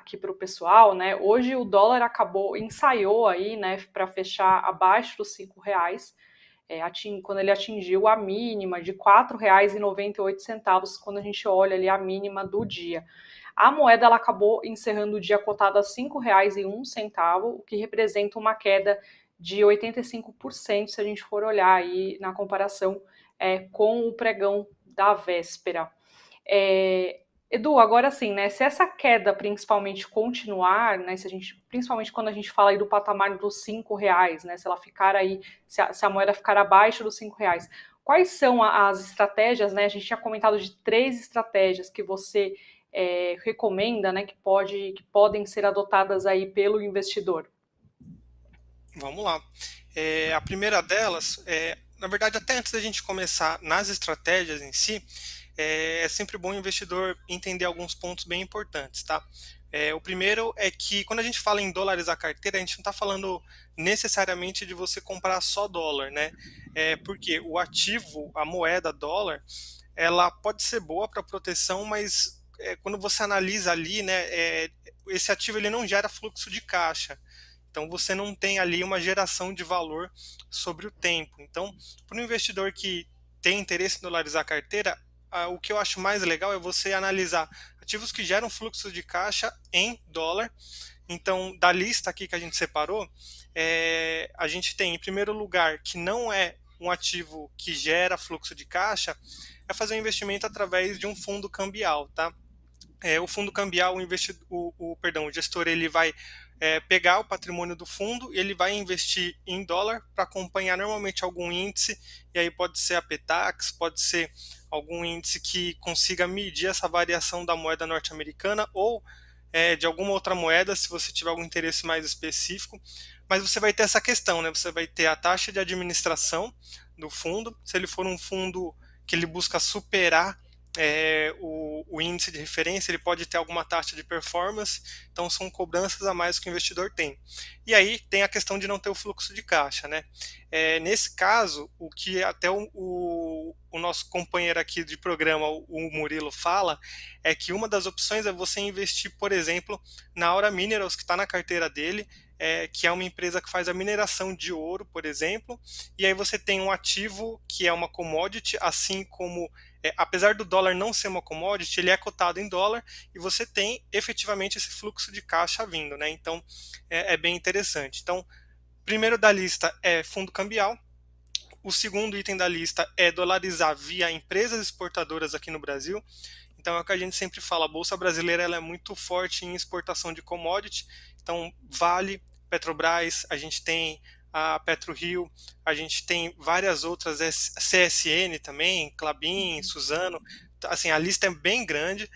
aqui para o pessoal, né? Hoje o dólar ensaiou aí, né, para fechar abaixo dos R$ 5, quando ele atingiu a mínima de R$ 4,98, quando a gente olha ali a mínima do dia. A moeda ela acabou encerrando o dia cotada a R$ 5,01, o que representa uma queda de 85% se a gente for olhar aí na comparação com o pregão da véspera. Edu, agora sim, né? Se essa queda principalmente continuar, né? Principalmente quando a gente fala aí do patamar dos R$ 5, né? Se ela ficar aí, se a moeda ficar abaixo dos R$ 5, quais são as estratégias, né? A gente tinha comentado de 3 estratégias que você recomenda, né? Que podem ser adotadas aí pelo investidor. Vamos lá. A primeira delas, na verdade, até antes da gente começar nas estratégias em si, é sempre bom o investidor entender alguns pontos bem importantes, tá? O primeiro é que quando a gente fala em dólares a carteira, a gente não está falando necessariamente de você comprar só dólar, né? Porque o ativo, a moeda dólar, ela pode ser boa para proteção, mas quando você analisa ali, né, esse ativo ele não gera fluxo de caixa. Então você não tem ali uma geração de valor sobre o tempo. Então, para um investidor que tem interesse em dolarizar a carteira, o que eu acho mais legal é você analisar ativos que geram fluxo de caixa em dólar. Então, da lista aqui que a gente separou, a gente tem, em primeiro lugar, que não é um ativo que gera fluxo de caixa, é fazer um investimento através de um fundo cambial, tá? O fundo cambial, o gestor ele vai pegar o patrimônio do fundo e ele vai investir em dólar para acompanhar normalmente algum índice, e aí pode ser a Petax, pode ser algum índice que consiga medir essa variação da moeda norte-americana ou de alguma outra moeda, se você tiver algum interesse mais específico. Mas você vai ter essa questão, né? Você vai ter a taxa de administração do fundo, se ele for um fundo que ele busca superar o índice de referência, ele pode ter alguma taxa de performance, então são cobranças a mais que o investidor tem. E aí tem a questão de não ter o fluxo de caixa, né? Nesse caso, o que até o nosso companheiro aqui de programa, o Murilo, fala, é que uma das opções é você investir, por exemplo, na Aura Minerals, que está na carteira dele, que é uma empresa que faz a mineração de ouro, por exemplo, e aí você tem um ativo que é uma commodity, assim como apesar do dólar não ser uma commodity, ele é cotado em dólar e você tem efetivamente esse fluxo de caixa vindo, né? Então é bem interessante. Então, primeiro da lista é fundo cambial. O segundo item da lista é dolarizar via empresas exportadoras aqui no Brasil. Então é o que a gente sempre fala, a Bolsa Brasileira ela é muito forte em exportação de commodity. Então, Vale, Petrobras, a gente tem a PetroRio, a gente tem várias outras, CSN também, Klabin, Suzano. Assim, a lista é bem grande.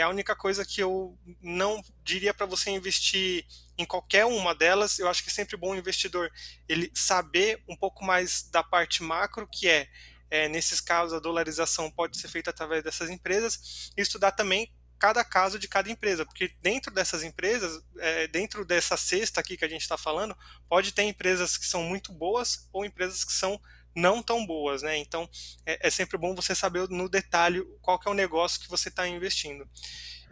A única coisa que eu não diria para você investir em qualquer uma delas. Eu acho que é sempre bom o investidor ele saber um pouco mais da parte macro, que nesses casos, a dolarização pode ser feita através dessas empresas, e estudar também cada caso de cada empresa, porque dentro dessas empresas, dentro dessa cesta aqui que a gente está falando, pode ter empresas que são muito boas ou empresas que são não tão boas, né? Então, é sempre bom você saber no detalhe qual que é o negócio que você está investindo.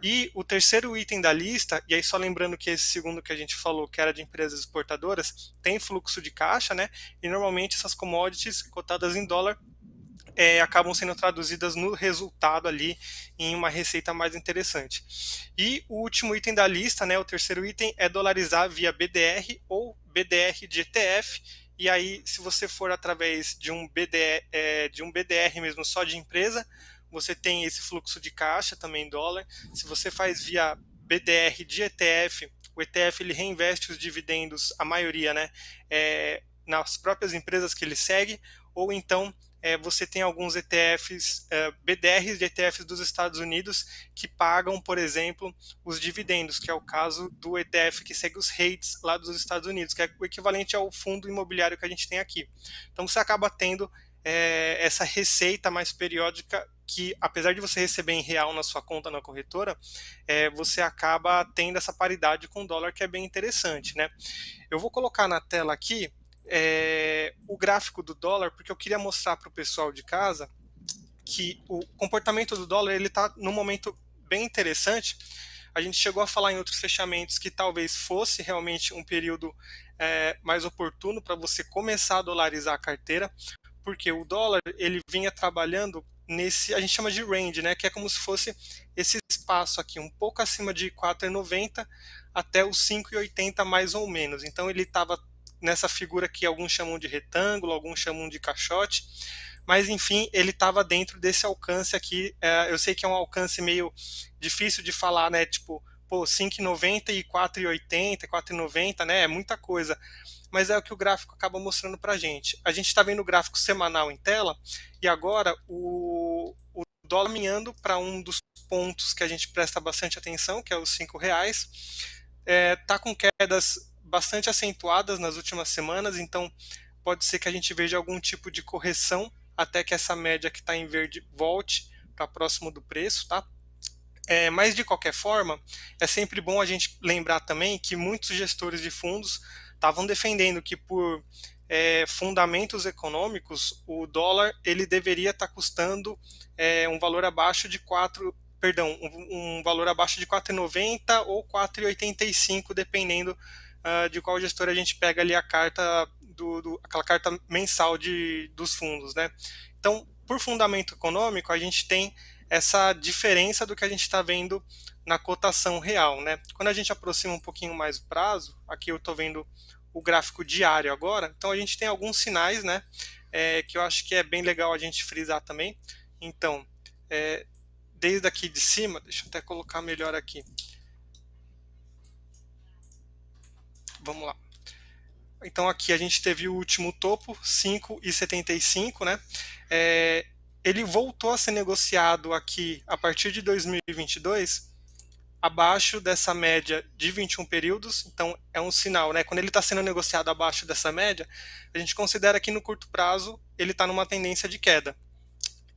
E o terceiro item da lista, e aí só lembrando que esse segundo que a gente falou, que era de empresas exportadoras, tem fluxo de caixa, né? E normalmente essas commodities cotadas em dólar acabam sendo traduzidas no resultado ali em uma receita mais interessante. E o último item da lista, né, o terceiro item, é dolarizar via BDR ou BDR de ETF. E aí, se você for através de um BDR mesmo só de empresa, você tem esse fluxo de caixa também em dólar. Se você faz via BDR de ETF, o ETF ele reinveste os dividendos, a maioria, né, nas próprias empresas que ele segue, ou então você tem alguns ETFs, BDRs de ETFs dos Estados Unidos que pagam, por exemplo, os dividendos, que é o caso do ETF que segue os REITs lá dos Estados Unidos, que é o equivalente ao fundo imobiliário que a gente tem aqui. Então você acaba tendo essa receita mais periódica que, apesar de você receber em real na sua conta na corretora, você acaba tendo essa paridade com o dólar, que é bem interessante, né? Eu vou colocar na tela aqui o gráfico do dólar, porque eu queria mostrar para o pessoal de casa que o comportamento do dólar ele está num momento bem interessante. a gente chegou a falar em outros fechamentos que talvez fosse realmente um período mais oportuno para você começar a dolarizar a carteira, porque o dólar ele vinha trabalhando nesse, a gente chama de range, né, que é como se fosse esse espaço aqui, um pouco acima de 4,90 até os 5,80 mais ou menos. Então ele estava nessa figura que alguns chamam de retângulo, alguns chamam de caixote, mas enfim, ele estava dentro desse alcance aqui. Eu sei que é um alcance meio difícil de falar, né, tipo, pô, 5,90 e 4,80, 4,90, né, é muita coisa, mas é o que o gráfico acaba mostrando para a gente. A gente está vendo o gráfico semanal em tela e agora o dólar caminhando para um dos pontos que a gente presta bastante atenção, que é os R$ 5, está com quedas bastante acentuadas nas últimas semanas, então pode ser que a gente veja algum tipo de correção até que essa média que está em verde volte para próximo do preço, tá? Mas de qualquer forma, é sempre bom a gente lembrar também que muitos gestores de fundos estavam defendendo que por fundamentos econômicos o dólar ele deveria estar custando um valor abaixo de 4, perdão, um valor abaixo de 4,90 ou 4,85, dependendo de qual gestor a gente pega ali a carta aquela carta mensal dos fundos, né? Então, por fundamento econômico, a gente tem essa diferença do que a gente está vendo na cotação real, né? Quando a gente aproxima um pouquinho mais o prazo, aqui eu estou vendo o gráfico diário agora, então a gente tem alguns sinais, né? Que eu acho que é bem legal a gente frisar também. Então, desde aqui de cima, deixa eu até colocar melhor aqui. Vamos lá. Então aqui a gente teve o último topo, 5,75, né? Ele voltou a ser negociado aqui a partir de 2022 abaixo dessa média de 21 períodos, então é um sinal, né? Quando ele está sendo negociado abaixo dessa média, a gente considera que no curto prazo ele está numa tendência de queda.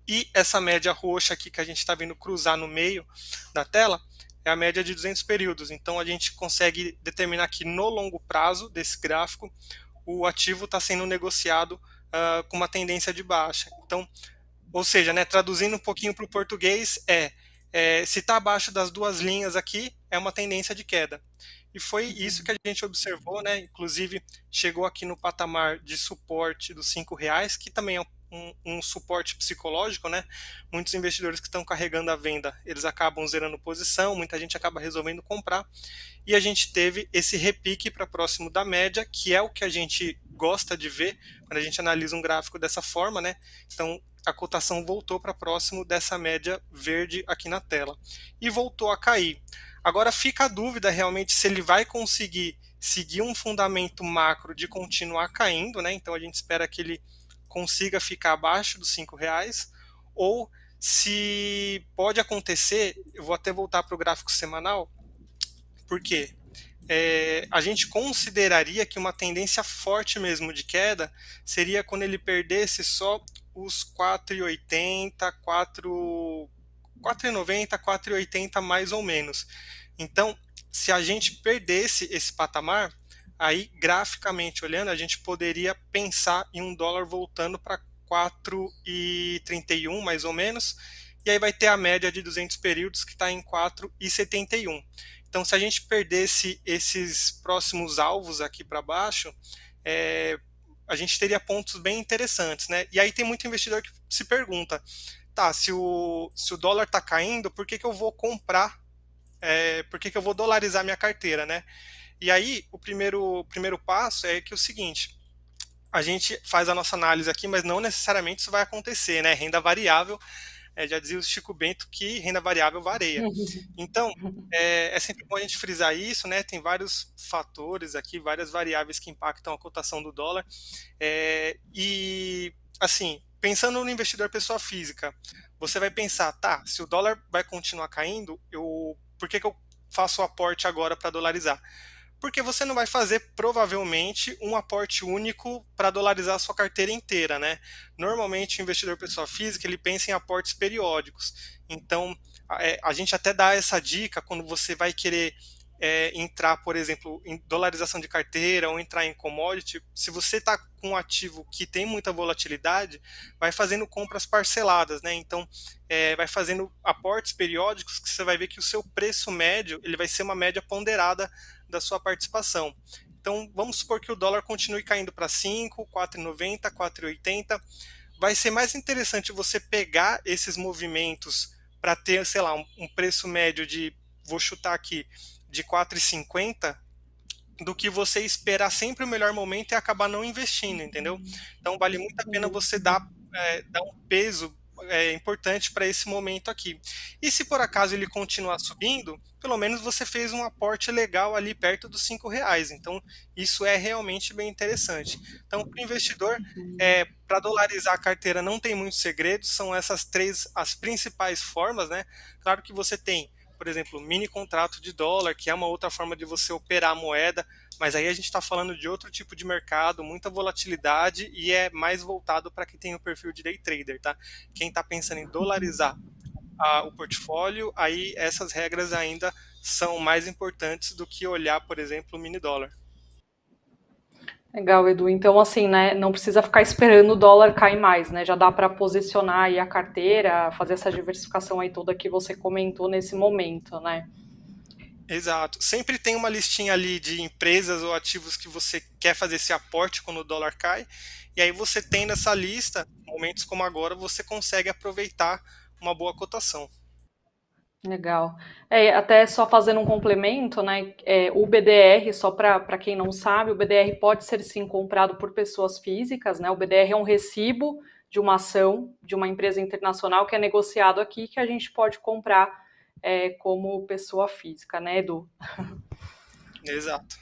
E essa média roxa aqui que a gente está vendo cruzar no meio da tela é a média de 200 períodos. Então a gente consegue determinar que no longo prazo desse gráfico o ativo está sendo negociado com uma tendência de baixa. Então, ou seja, né, traduzindo um pouquinho para o português, se está abaixo das duas linhas aqui, é uma tendência de queda. E foi isso que a gente observou, né? Inclusive chegou aqui no patamar de suporte dos R$ 5, que também é um suporte psicológico, né? Muitos investidores que estão carregando a venda, eles acabam zerando posição, muita gente acaba resolvendo comprar, e a gente teve esse repique para próximo da média, que é o que a gente gosta de ver quando a gente analisa um gráfico dessa forma, né? Então a cotação voltou para próximo dessa média verde aqui na tela e voltou a cair. Agora fica a dúvida realmente se ele vai conseguir seguir um fundamento macro de continuar caindo, né? Então a gente espera que ele consiga ficar abaixo dos R$ 5, ou se pode acontecer, eu vou até voltar para o gráfico semanal, porque a gente consideraria que uma tendência forte mesmo de queda seria quando ele perdesse só os 4,80, 4,90, 4,80 mais ou menos. Então, se a gente perdesse esse patamar, aí graficamente olhando, a gente poderia pensar em um dólar voltando para 4,31 mais ou menos, e aí vai ter a média de 200 períodos que está em 4,71. Então, se a gente perdesse esses próximos alvos aqui para baixo, a gente teria pontos bem interessantes, né? E aí tem muito investidor que se pergunta, tá, se o dólar está caindo, por que eu vou comprar, por que eu vou dolarizar minha carteira, né? E aí, o primeiro passo é que é o seguinte, a gente faz a nossa análise aqui, mas não necessariamente isso vai acontecer, né? Renda variável, já dizia o Chico Bento que renda variável varia. Então, é sempre bom a gente frisar isso, né? Tem vários fatores aqui, várias variáveis que impactam a cotação do dólar. E, assim, pensando no investidor pessoa física, você vai pensar, tá, se o dólar vai continuar caindo, por que eu faço o aporte agora para dolarizar? Porque você não vai fazer, provavelmente, um aporte único para dolarizar a sua carteira inteira, né? Normalmente, o investidor pessoa física, ele pensa em aportes periódicos. Então, a gente até dá essa dica quando você vai querer entrar, por exemplo, em dolarização de carteira ou entrar em commodity, se você está com um ativo que tem muita volatilidade, vai fazendo compras parceladas, né? Então, vai fazendo aportes periódicos que você vai ver que o seu preço médio ele vai ser uma média ponderada da sua participação. Então, vamos supor que o dólar continue caindo para 5, 4,90, 4,80. Vai ser mais interessante você pegar esses movimentos para ter, sei lá, um preço médio de, vou chutar aqui, de 4,50 do que você esperar sempre o melhor momento e acabar não investindo, entendeu? Então vale muito a pena você dar um peso importante para esse momento aqui. E se por acaso ele continuar subindo, pelo menos você fez um aporte legal ali perto dos R$ 5. Então isso é realmente bem interessante. Então para o investidor, para dolarizar a carteira não tem muitos segredos, são essas três as principais formas, né? Claro que você tem, por exemplo, mini contrato de dólar, que é uma outra forma de você operar a moeda, mas aí a gente está falando de outro tipo de mercado, muita volatilidade e é mais voltado para quem tem o perfil de day trader, tá? Quem está pensando em dolarizar o portfólio, aí essas regras ainda são mais importantes do que olhar, por exemplo, o mini dólar. Legal, Edu. Então, assim, né, não precisa ficar esperando o dólar cair mais, né? Já dá para posicionar aí a carteira, fazer essa diversificação aí toda que você comentou nesse momento, né? Exato. Sempre tem uma listinha ali de empresas ou ativos que você quer fazer esse aporte quando o dólar cai. E aí você tem nessa lista, momentos como agora, você consegue aproveitar uma boa cotação. Legal. Até só fazendo um complemento, né? O BDR, só para quem não sabe, o BDR pode ser sim comprado por pessoas físicas, né? O BDR é um recibo de uma ação de uma empresa internacional que é negociado aqui, que a gente pode comprar como pessoa física, né, Edu? Exato.